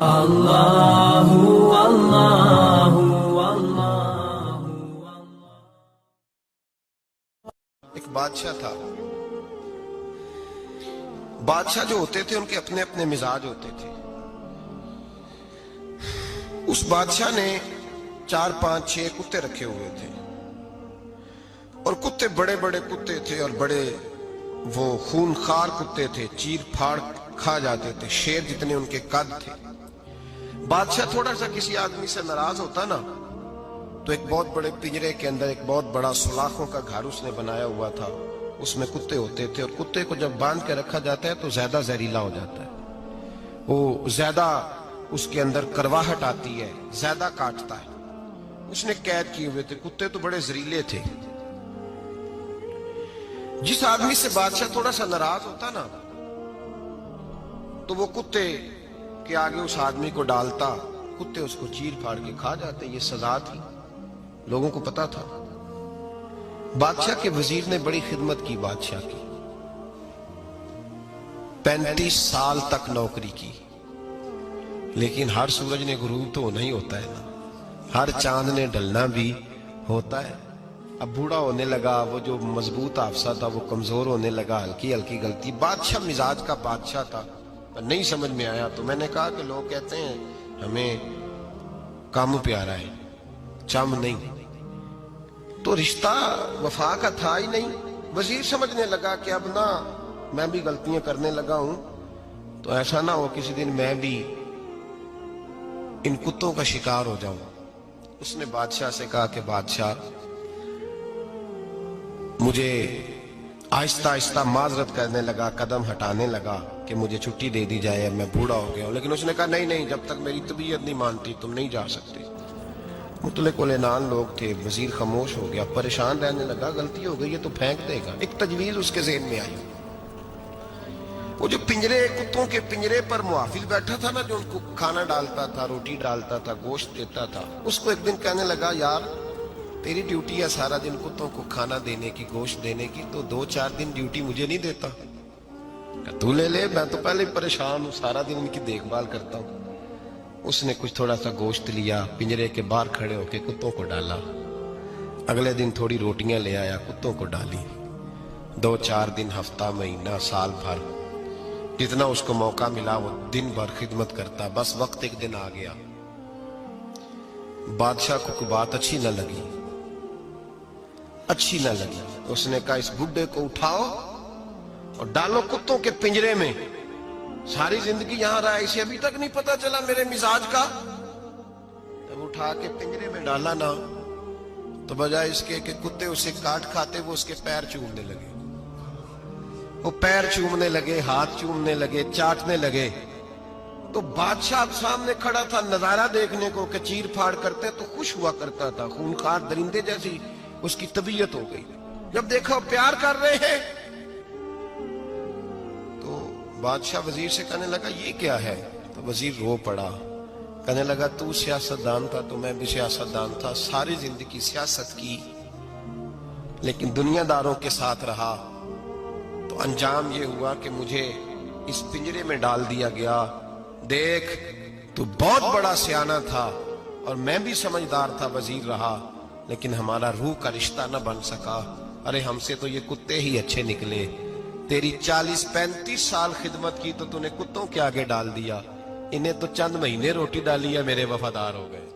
اللہ اللہ اللہ۔ ایک بادشاہ تھا۔ بادشاہ جو ہوتے تھے ان کے اپنے اپنے مزاج ہوتے تھے۔ اس بادشاہ نے 4 5 6 کتے رکھے ہوئے تھے، اور کتے بڑے بڑے کتے تھے، اور بڑے وہ خونخوار کتے تھے، چیر پھاڑ کھا جاتے تھے، شیر جتنے ان کے قد تھے۔ بادشاہ تھوڑا سا کسی آدمی سے ناراض ہوتا نا تو ایک بہت بڑے پنجرے کے اندر ایک بہت بڑا سلاخوں کا گھر اس نے بنایا ہوا تھا، اس میں کتے ہوتے تھے، اور کتے کو جب باندھ کے رکھا جاتا ہے تو زیادہ زہریلا ہو جاتا ہے، وہ زیادہ اس کے اندر کرواہٹ آتی ہے، زیادہ کاٹتا ہے۔ اس نے قید کیے ہوئے تھے، کتے تو بڑے زہریلے تھے۔ جس آدمی سے بادشاہ تھوڑا سا ناراض ہوتا نا تو وہ کتے کے آگے اس آدمی کو ڈالتا، کتے اس کو چیر پھاڑ کے کھا جاتے۔ یہ سزا تھی، لوگوں کو پتا تھا۔ بادشاہ کے وزیر نے بڑی خدمت کی بادشاہ کی، 35 سال تک نوکری کی، لیکن ہر سورج نے غروب تو ہونا ہی ہوتا ہے نا، ہر چاند نے ڈھلنا بھی ہوتا ہے۔ اب بوڑھا ہونے لگا، وہ جو مضبوط حافظہ تھا وہ کمزور ہونے لگا، ہلکی ہلکی غلطی۔ بادشاہ مزاج کا بادشاہ تھا، نہیں سمجھ میں آیا تو میں نے کہا کہ لوگ کہتے ہیں ہمیں کام پیارا ہے، چم نہیں، تو رشتہ وفا کا تھا ہی نہیں۔ وزیر سمجھنے لگا کہ اب نہ میں بھی غلطیاں کرنے لگا ہوں تو ایسا نہ ہو کسی دن میں بھی ان کتوں کا شکار ہو جاؤں۔ اس نے بادشاہ سے کہا کہ بادشاہ، مجھے آہستہ آہستہ معذرت کرنے لگا، قدم ہٹانے لگا کہ مجھے چھٹی دے دی جائے، اب میں بوڑھا ہو گیا ہوں۔ لیکن اس نے کہا نہیں نہیں، جب تک میری طبیعت نہیں مانتی تم نہیں جا سکتے۔ مطلق العنان لوگ تھے، وزیر خاموش ہو گیا، پریشان رہنے لگا، غلطی ہو گئی ہے تو پھینک دے گا۔ ایک تجویز اس کے ذہن میں آئی، وہ جو پنجرے، کتوں کے پنجرے پر محافظ بیٹھا تھا نا، جو ان کو کھانا ڈالتا تھا، روٹی ڈالتا تھا، گوشت دیتا تھا، اس کو ایک دن کہنے لگا یار تیری ڈیوٹی ہے سارا دن کتوں کو کھانا دینے کی، گوشت دینے کی، تو 2 4 دن ڈیوٹی مجھے نہیں دیتا؟ تو لے لے، میں تو پہلے ہی پریشان ہوں، سارا دن ان کی دیکھ بھال کرتا ہوں۔ اس نے کچھ تھوڑا سا گوشت لیا، پنجرے کے باہر کھڑے ہو کے کتوں کو ڈالا۔ اگلے دن تھوڑی روٹیاں لے آیا، کتوں کو ڈالی۔ 2 4 دن، ہفتہ، مہینہ، سال بھر، جتنا اس کو موقع ملا وہ دن بھر خدمت کرتا۔ بس وقت ایک دن آ گیا، بادشاہ کو کوئی بات اچھی نہ لگی۔ اس نے کہا اس بڈھے کو اٹھاؤ اور ڈالو کتوں کے پنجرے میں، ساری زندگی یہاں رہا، اسے ابھی تک نہیں پتا چلا میرے مزاج کا۔ جب اٹھا کے پنجرے میں ڈالا نا تو بجائے اس کے کہ کتے اسے کاٹ کھاتے، وہ اس کے پیر چومنے لگے، وہ پیر چومنے لگے، ہاتھ چومنے لگے، چاٹنے لگے۔ تو بادشاہ سامنے کھڑا تھا نظارہ دیکھنے کو کہ چیر پھاڑ کرتے تو خوش ہوا کرتا تھا، خونخوار درندے جیسی اس کی طبیعت ہو گئی۔ جب دیکھا پیار کر رہے ہیں تو بادشاہ وزیر سے کہنے لگا یہ کیا ہے؟ تو وزیر رو پڑا، کہنے لگا تو سیاستدان تھا تو میں بھی سیاستدان تھا، ساری زندگی سیاست کی لیکن دنیا داروں کے ساتھ رہا، تو انجام یہ ہوا کہ مجھے اس پنجرے میں ڈال دیا گیا۔ دیکھ تو بہت بڑا سیانہ تھا اور میں بھی سمجھدار تھا، وزیر رہا، لیکن ہمارا روح کا رشتہ نہ بن سکا۔ ارے ہم سے تو یہ کتے ہی اچھے نکلے، تیری 40 35 سال خدمت کی تو نے کتوں کے آگے ڈال دیا، انہیں تو چند مہینے روٹی ڈالی ہے، میرے وفادار ہو گئے۔